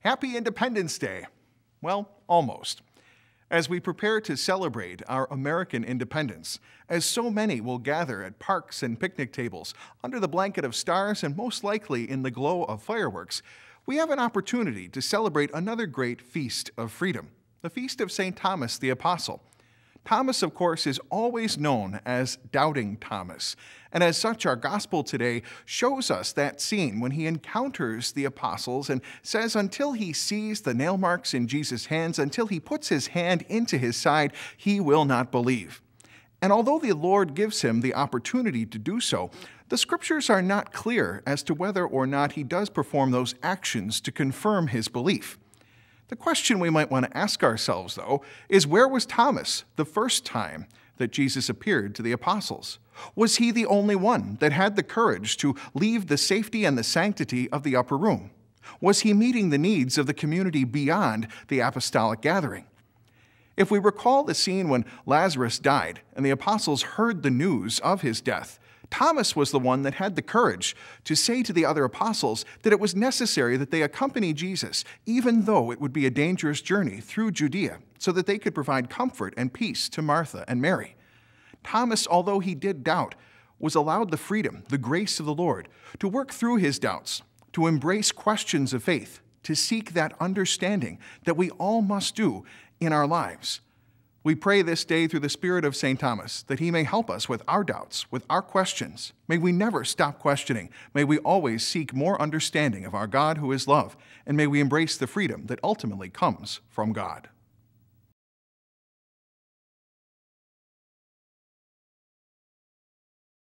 Happy Independence Day! Well, almost. As we prepare to celebrate our American independence, as so many will gather at parks and picnic tables, under the blanket of stars and most likely in the glow of fireworks, we have an opportunity to celebrate another great feast of freedom, the Feast of St. Thomas the Apostle. Thomas, of course, is always known as Doubting Thomas, and as such, our gospel today shows us that scene when he encounters the apostles and says until he sees the nail marks in Jesus' hands, until he puts his hand into his side, he will not believe. And although the Lord gives him the opportunity to do so, the scriptures are not clear as to whether or not he does perform those actions to confirm his belief. The question we might want to ask ourselves, though, is where was Thomas the first time that Jesus appeared to the apostles? Was he the only one that had the courage to leave the safety and the sanctity of the upper room? Was he meeting the needs of the community beyond the apostolic gathering? If we recall the scene when Lazarus died and the apostles heard the news of his death, Thomas was the one that had the courage to say to the other apostles that it was necessary that they accompany Jesus, even though it would be a dangerous journey through Judea, so that they could provide comfort and peace to Martha and Mary. Thomas, although he did doubt, was allowed the freedom, the grace of the Lord, to work through his doubts, to embrace questions of faith, to seek that understanding that we all must do in our lives. We pray this day through the Spirit of St. Thomas that he may help us with our doubts, with our questions. May we never stop questioning. May we always seek more understanding of our God who is love, and may we embrace the freedom that ultimately comes from God.